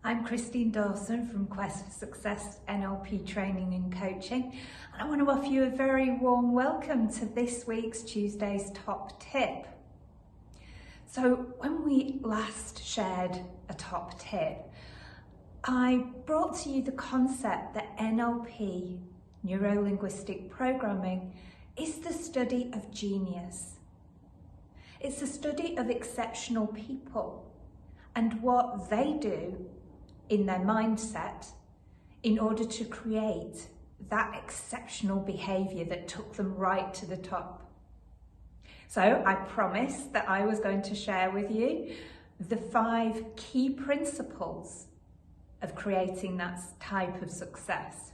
I'm Christine Dawson from Quest for Success NLP Training and Coaching, and I want to offer you a very warm welcome to this week's Tuesday's Top Tip. So when we last shared a top tip, I brought to you the concept that NLP, Neuro-Linguistic Programming, is the study of genius. It's the study of exceptional people and what they do in their mindset in order to create that exceptional behaviour that took them right to the top. So I promised that I was going to share with you the 5 key principles of creating that type of success.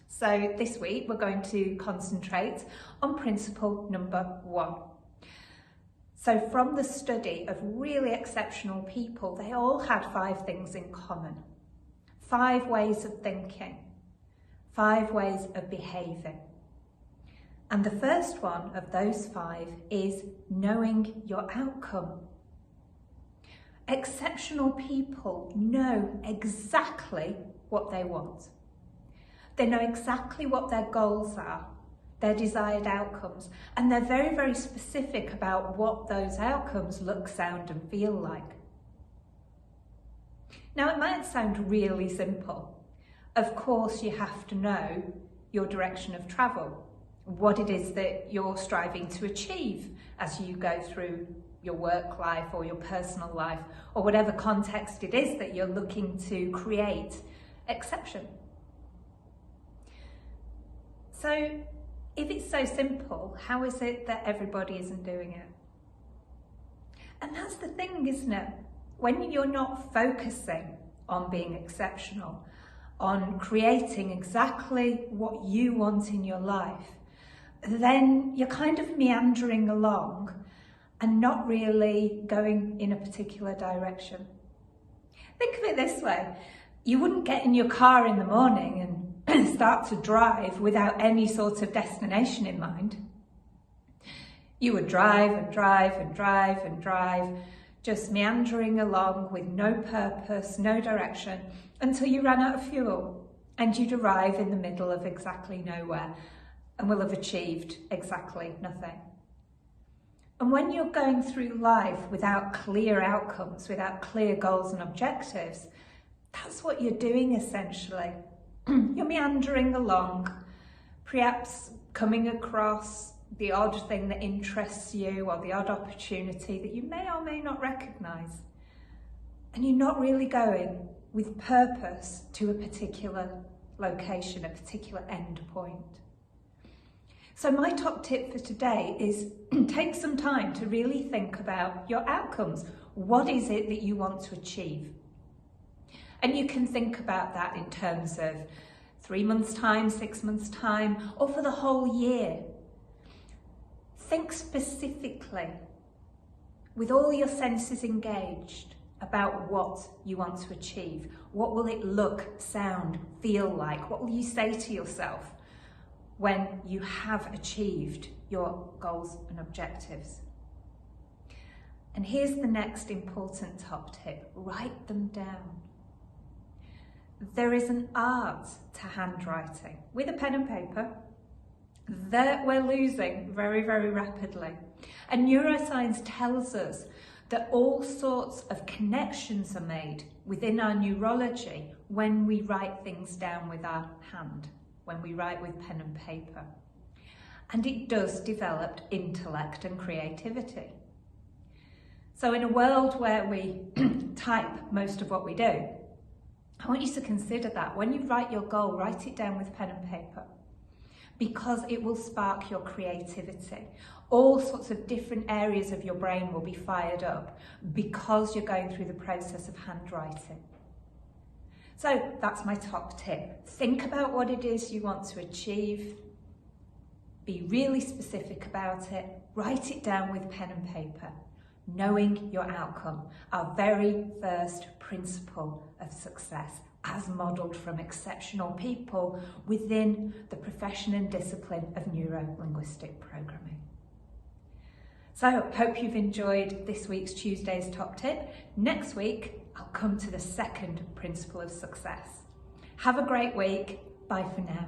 So this week we're going to concentrate on principle number 1. So from the study of really exceptional people, they all had 5 things in common. 5 ways of thinking, 5 ways of behaving. And the first one of those 5 is knowing your outcome. Exceptional people know exactly what they want. They know exactly what their goals are, their desired outcomes, and they're very, very specific about what those outcomes look, sound and feel like. Now, it might sound really simple. Of course, you have to know your direction of travel, what it is that you're striving to achieve as you go through your work life or your personal life, or whatever context it is that you're looking to create exception. So, if it's so simple, how is it that everybody isn't doing it? And that's the thing, isn't it? When you're not focusing on being exceptional, on creating exactly what you want in your life, then you're kind of meandering along and not really going in a particular direction. Think of it this way. You wouldn't get in your car in the morning and start to drive without any sort of destination in mind. You would drive and drive and drive and drive, just meandering along with no purpose, no direction, until you ran out of fuel and you'd arrive in the middle of exactly nowhere and will have achieved exactly nothing. And when you're going through life without clear outcomes, without clear goals and objectives, that's what you're doing essentially. You're meandering along, perhaps coming across the odd thing that interests you or the odd opportunity that you may or may not recognise. And you're not really going with purpose to a particular location, a particular end point. So my top tip for today is take some time to really think about your outcomes. What is it that you want to achieve? And you can think about that in terms of 3 months' time, 6 months' time, or for the whole year. Think specifically, with all your senses engaged, about what you want to achieve. What will it look, sound, feel like? What will you say to yourself when you have achieved your goals and objectives? And here's the next important top tip. Write them down. There is an art to handwriting. With a pen and paper, that we're losing very, very rapidly. And neuroscience tells us that all sorts of connections are made within our neurology when we write things down with our hand, when we write with pen and paper. And it does develop intellect and creativity. So in a world where we type most of what we do, I want you to consider that when you write your goal, write it down with pen and paper, because it will spark your creativity. All sorts of different areas of your brain will be fired up because you're going through the process of handwriting. So that's my top tip. Think about what it is you want to achieve. Be really specific about it. Write it down with pen and paper. Knowing your outcome, our very first principle of success, as modelled from exceptional people within the profession and discipline of neuro-linguistic programming. So I hope you've enjoyed this week's Tuesday's Top Tip. Next week, I'll come to the second principle of success. Have a great week. Bye for now.